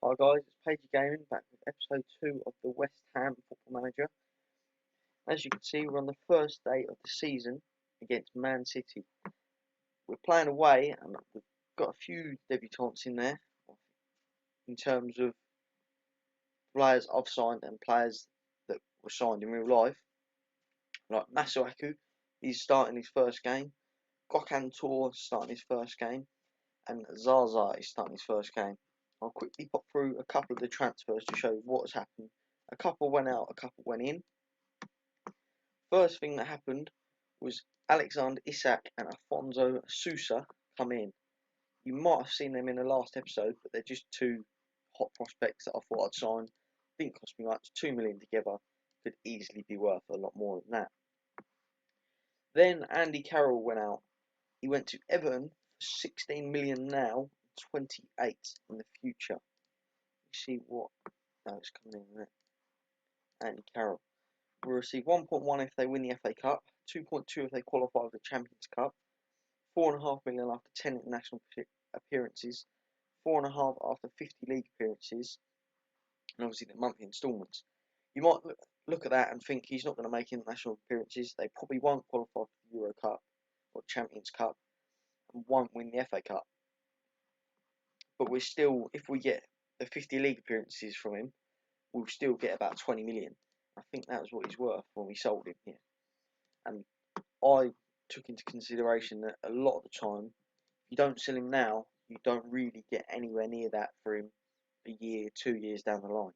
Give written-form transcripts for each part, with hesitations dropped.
Hi guys, it's Pagey Gaming back with episode 2 of the West Ham Football Manager. As you can see, we're on the first day of the season against Man City. We're playing away and we've got a few debutants in there in terms of players I've signed and players that were signed in real life. Like Masuaku, he's starting his first game. Gokhan Tor starting his first game. And Zaza is starting his first game. I'll quickly pop through a couple of the transfers to show you what has happened. A couple went out, a couple went in. First thing that happened was Alexander Isak and Afonso Sousa come in. You might have seen them in the last episode, but they're just two hot prospects that I thought I'd sign. Didn't cost me much, 2 million together. Could easily be worth a lot more than that. Then Andy Carroll went out. He went to Everton for 16 million now, 28 in the future. You see what? No, it's coming in there. Andy Carroll will receive 1.1 if they win the FA Cup, 2.2 if they qualify for the Champions Cup, 4.5 million after 10 international appearances, 4.5 after 50 league appearances, and obviously the monthly instalments. You might look at that and think he's not going to make international appearances. They probably won't qualify for the Euro Cup or Champions Cup and won't win the FA Cup. But we're still, if we get the 50 league appearances from him, we'll still get about 20 million. I think that was what he's worth when we sold him here. And I took into consideration that a lot of the time, if you don't sell him now, you don't really get anywhere near that for him a year, 2 years down the line.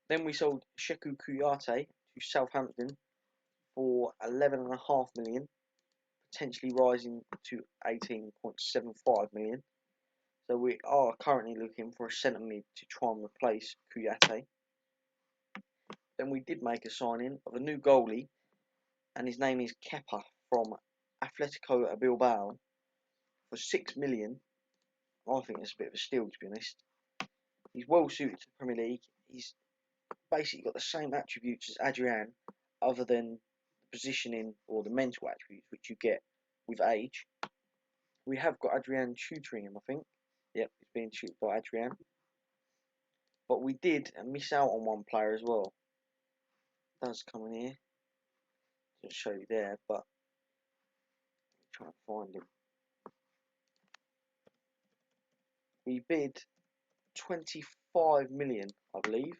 Then we sold Sheku Kouyaté to Southampton for 11.5 million, potentially rising to 18.75 million. So we are currently looking for a centre mid to try and replace Kouyaté. Then we did make a signing of a new goalie, and his name is Kepa from Atletico Bilbao for 6 million. I think it's a bit of a steal, to be honest. He's well suited to the Premier League. He's basically got the same attributes as Adrian, other than the positioning or the mental attributes which you get with age. We have got Adrian tutoring him, I think. Yep, he's being tutored by Adrian. But we did miss out on one player as well. It does come in here. Just show you there, but I'm trying to find him. We bid 25 million, I believe,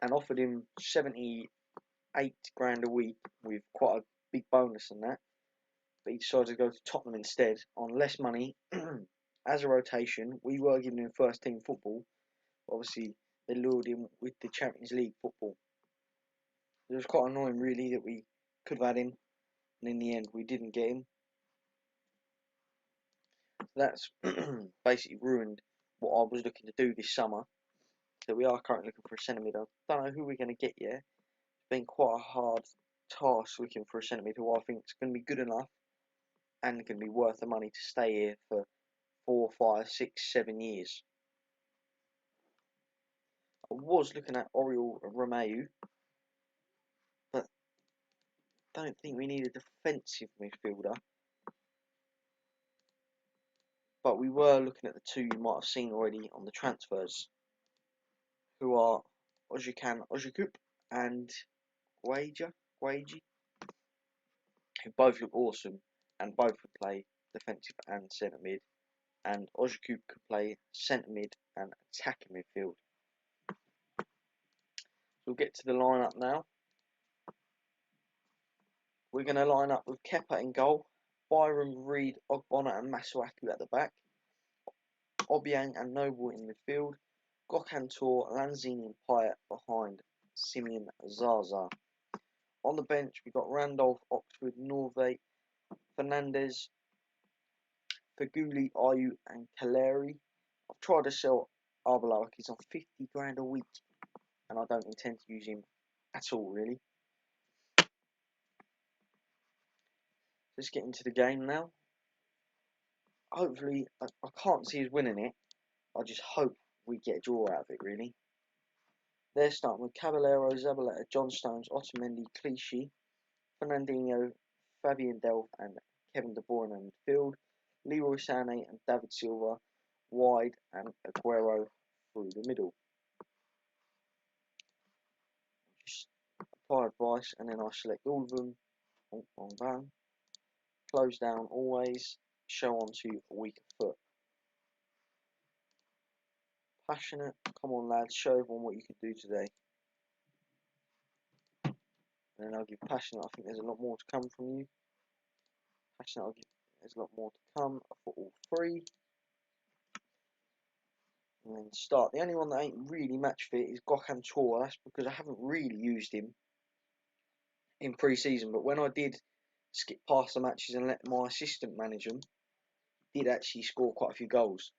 and offered him 78 grand a week with quite a big bonus and that. But he decided to go to Tottenham instead on less money. As a rotation, we were giving him first team football. Obviously, they lured him with the Champions League football. It was quite annoying, really, that we could have had him, and in the end, we didn't get him. That's basically ruined what I was looking to do this summer. So we are currently looking for a centre mid. I don't know who we're going to get yet. It's been quite a hard task looking for a centre mid who I think is going to be good enough and going to be worth the money to stay here for 4, 5, 6, 7 years. I was looking at Oriol Romeu, but I don't think we need a defensive midfielder. But we were looking at the two you might have seen already on the transfers, who are Ozcan Ozcup and Gueji, who both look awesome and both would play defensive and centre mid. And Ozcup could play centre mid and attacking midfield. So we'll get to the lineup now. We're going to line up with Kepa in goal, Byram, Reed, Ogbonna and Masuaku at the back, Obiang and Noble in midfield, Gokhan Tor, Lanzini and Payet behind Simeon Zaza. On the bench we've got Randolph, Oxford, Norvey, Fernandez, Feguli, Ayu and Kaleri. I've tried to sell Arbeloa. He's on 50 grand a week and I don't intend to use him at all, really. Let's get into the game now. Hopefully, I can't see us winning it. I just hope we get a draw out of it, really. They're starting with Caballero, Zabaleta, John Stones, Otamendi, Clichy, Fernandinho, Fabian Delph and Kevin De Bruyne in midfield, Leroy Sané and David Silva wide and Aguero through the middle. Just apply advice and then I select all of them. Oh, wrong button. Close down always. Show onto weaker foot. Passionate. Come on lads, show everyone what you can do today. And then I'll give passionate. I think there's a lot more to come from you. Passionate. I'll give there's a lot more to come for all three. And then start. The only one that ain't really match fit is Gökhan Torre. That's because I haven't really used him in pre-season. But when I did skip past the matches and let my assistant manage them, he did actually score quite a few goals.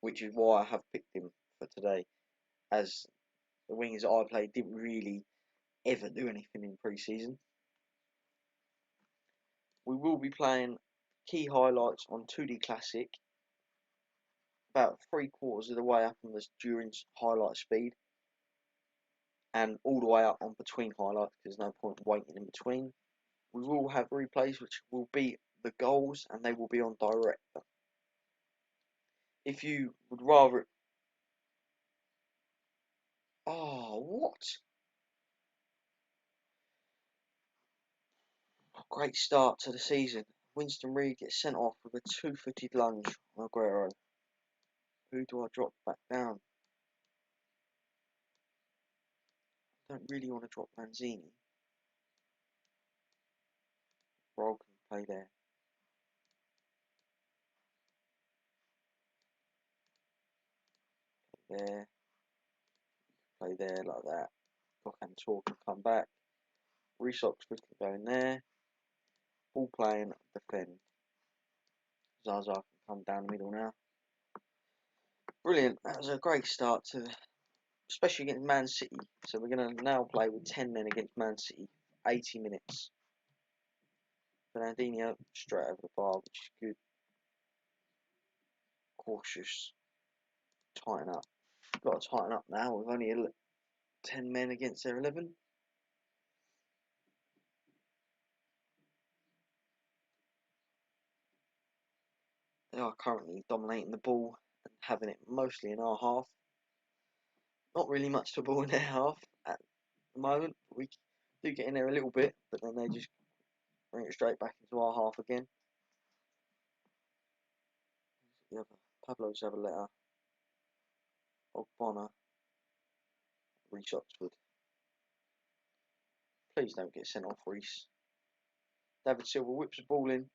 Which is why I have picked him for today. As the wingers that I played didn't really ever do anything in pre-season. We will be playing key highlights on 2D Classic. About 3/4 of the way up on the Durance highlight speed, and all the way up on between highlights because there's no point waiting in between. We will have replays which will be the goals and they will be on direct. If you would rather... Oh, what? Great start to the season. Winston Reid gets sent off with a two-footed lunge on Aguero. Who do I drop back down? I don't really want to drop Lanzini. Roll can play there. There. Play there like that. Gökhan Torre can come back. Reece Oxford can go in there. Ball playing, defend. Zaza can come down the middle now. Brilliant. That was a great start to, especially against Man City. So we're going to now play with 10 men against Man City. 80 minutes. Fernandinho straight over the bar, which is good. Cautious. Tighten up. Got to tighten up now. We've only 10 men against their 11. They are currently dominating the ball and having it mostly in our half. Not really much to ball in their half at the moment. We do get in there a little bit, but then they just bring it straight back into our half again. The other Pablo Zabaleta, Ogbonna, Reece Oxford. Please don't get sent off, Reece. David Silva whips the ball in.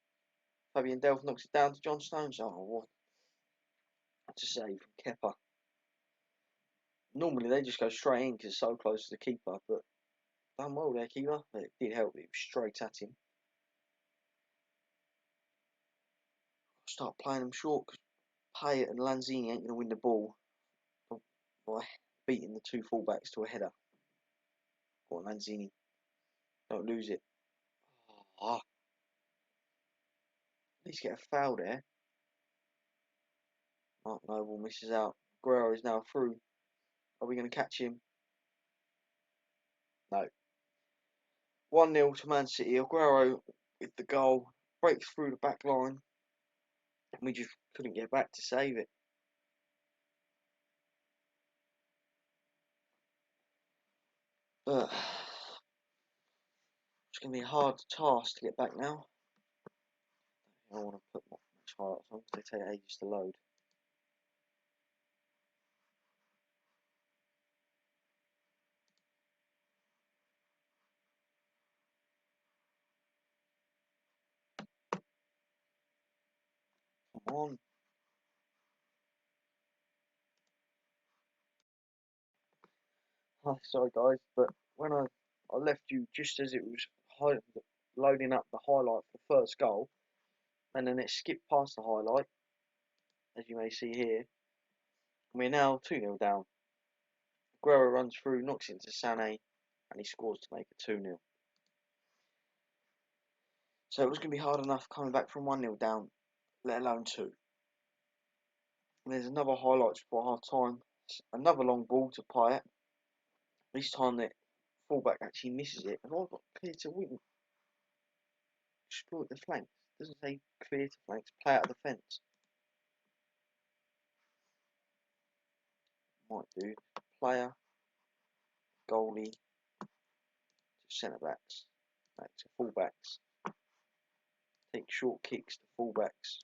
Fabian Delph knocks it down to John Stones. Oh, what? That's a save from Kepa. Normally they just go straight in because it's so close to the keeper, but done well there, keeper. But it did help. It was straight at him. Start playing them short because Payet and Lanzini ain't going to win the ball by beating the two fullbacks to a header. Go on, Lanzini. Don't lose it. Oh. At least get a foul there. Mark Noble misses out. Guerrero is now through. Are we going to catch him? No. 1-0 to Man City. Aguero with the goal. Breaks through the back line. And we just couldn't get back to save it. But it's going to be a hard task to get back now. I don't want to put much highlights on because they take ages to load. Come on. Oh, sorry guys, but when I left you just as it was loading up the highlight for the first goal, and then it skipped past the highlight, as you may see here. We're now 2-0 down. Guerrero runs through, knocks it into Sané, and he scores to make it 2-0. So it was going to be hard enough coming back from 1-0 down, let alone 2. And there's another highlight before half time. Another long ball to Payet. This time the fullback actually misses it, and I've got clear to win. Exploit the flanks. Doesn't say clear to flanks, play out of the fence. might do player, goalie to centre backs, back to full backs. Take short kicks to full backs.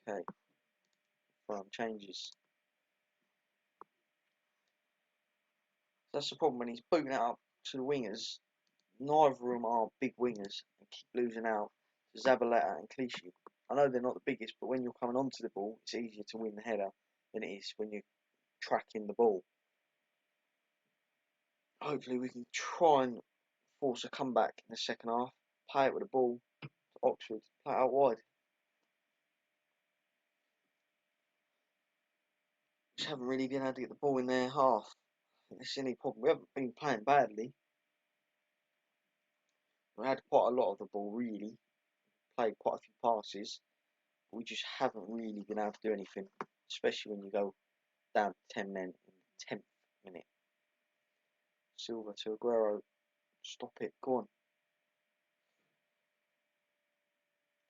Okay, firm changes. So that's the problem when he's booting it up to the wingers. Neither of them are big wingers and keep losing out to Zabaleta and Clichy. I know they're not the biggest, but when you're coming onto the ball, it's easier to win the header than it is when you're tracking the ball. Hopefully we can try and force a comeback in the second half. Play it with the ball to Oxford, play it out wide. Just haven't really been able to get the ball in their half. I think that's the only problem. We haven't been playing badly. We had quite a lot of the ball, really. Played quite a few passes. But we just haven't really been able to do anything, especially when you go down 10 men in the 10th minute. Silva to Aguero. Stop it. Go on.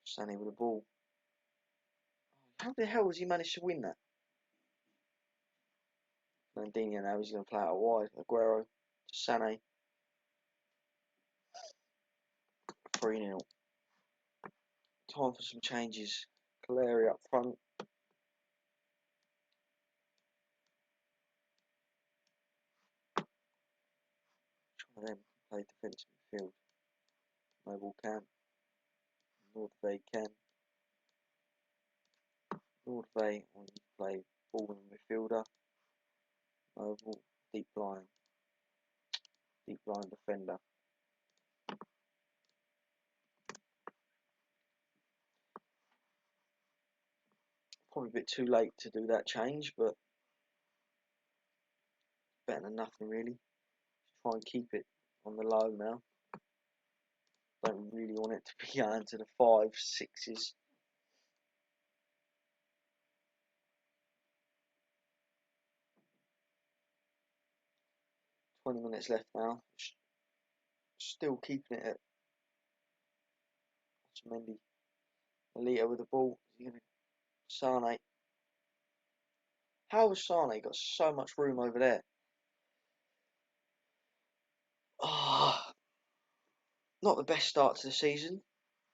Sané with the ball. How the hell has he managed to win that? Fernandinho now he's going to play out wide. Aguero to Sané. 3-0. Time for some changes. Caleri up front. Which one of them can play defensive midfield? Noble can. Nordve can. Nordve wants to play ball in midfielder. Noble, deep line. Deep line defender. Probably a bit too late to do that change, but better than nothing really. Try and keep it on the low now. Don't really want it to be going to the 5s, 6s. "20 minutes left now. Still keeping it at Otamendi. Alita with the ball. Sane. How has Sane got so much room over there? Ah, not the best start to the season,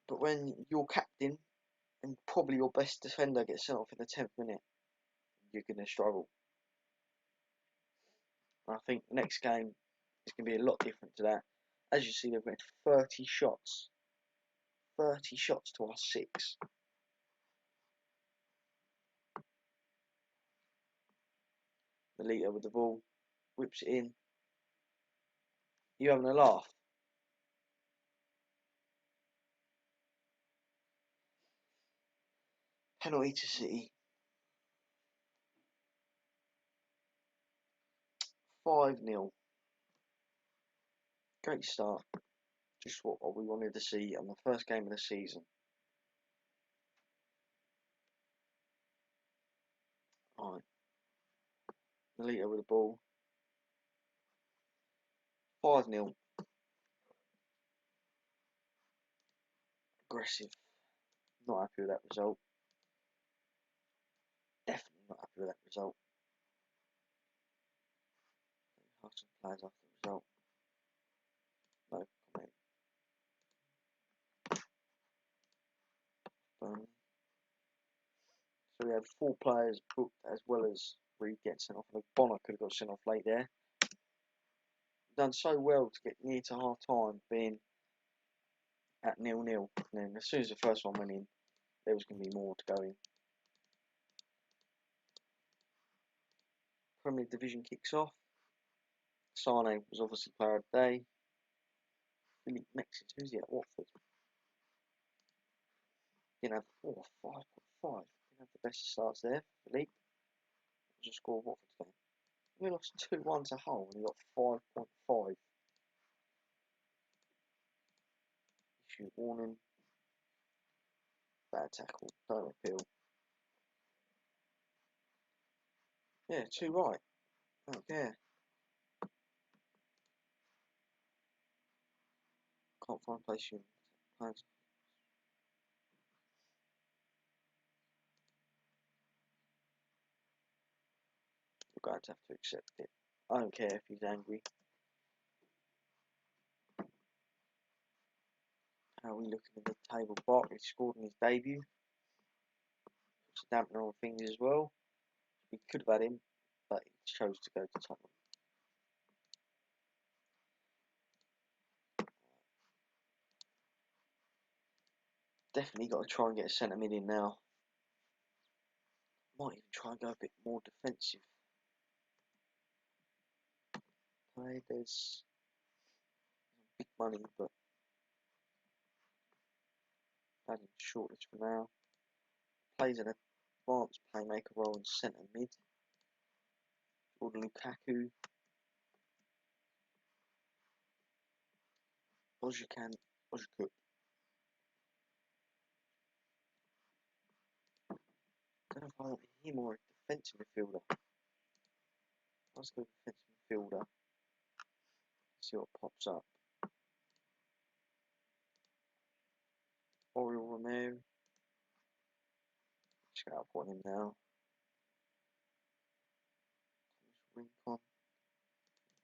but when your captain and probably your best defender gets sent off in the 10th minute, you're going to struggle. I think the next game is going to be a lot different to that. As you see, they've made 30 shots. 30 shots to our 6. Melita with the ball, whips it in. You having a laugh? Penalty to City. 5-0. Great start. Just what we wanted to see on the first game of the season. Alright. Melita with the ball. 5-0. Aggressive. Not happy with that result. Definitely not happy with that result. Some players after the result. No comment. So we had 4 players booked as well as Reed getting sent off. And Bonner could have got sent off late there. Done so well to get near to half time, being at 0-0. And then as soon as the first one went in, there was going to be more to go in. Premier Division kicks off. Sane was obviously player of the day. Philippe Mexis, who's he at Watford? Didn't have 4, 5.5. Didn't have the best starts there. Philippe was a score of Watford's game. We lost 2-1 to Hull and he got 5.5. Issue warning. Bad tackle. Don't appeal. Yeah, 2 right. Don't care. Can't find place you. going to have to accept it. I don't care if he's angry. How are we looking at the table? Barkley scored in his debut. It's a dampener on things as well. We could have had him, but he chose to go to Tottenham. Definitely got to try and get a centre mid in now. Might even try and go a bit more defensive. There's big money, but adding shortlist for now. Plays an advanced playmaker role in centre mid. Jordan Lukaku. Ozcan Ozcook. I don't know if I want him or a defensive midfielder. Let's go defensive midfielder. See what pops up. Oriol Romeu. Just out for him now. Rincon.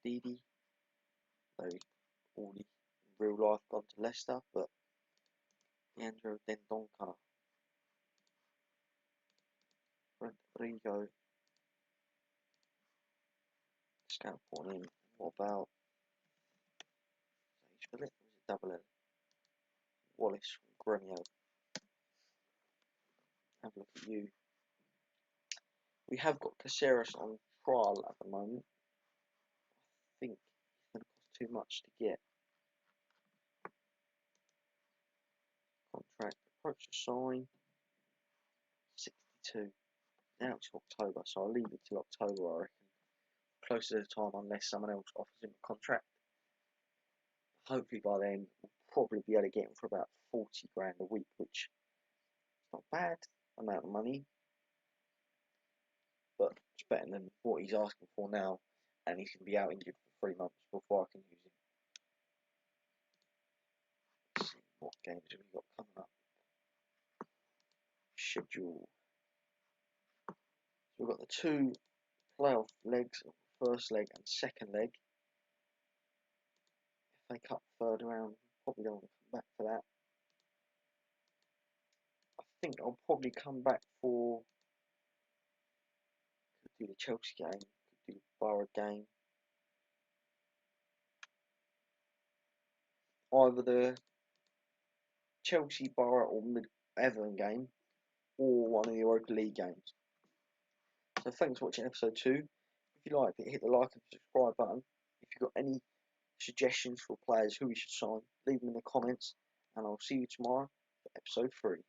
Didi. Though he's already in real life gone to Leicester, but Leandro Dendoncker. Rodrigo. Scout for him. What about Philip? Was it double L? Wallace from Gremio. Have a look at you. We have got Caceres on trial at the moment. I think it's going to cost too much to get. Contract approach to sign. 62. Now it's October, so I'll leave it till October, I reckon. Closer to the time, unless someone else offers him a contract. Hopefully by then, we'll probably be able to get him for about 40 grand a week, which is not bad amount of money, but it's better than what he's asking for now, and he's going to be out injured for 3 months before I can use him. Let's see what games have we got coming up. Schedule. So we've got the 2 playoff legs, first leg and second leg. FA Cup third round, probably don't want to come back for that. I think I'll probably come back for, could do the Chelsea game, could do the Borough game. Either the Chelsea, Borough or Everton game, or one of the Europa League games. So thanks for watching episode 2. If you liked it, hit the like and subscribe button. If you've got any suggestions for players who we should sign, leave them in the comments, and I'll see you tomorrow for episode 3.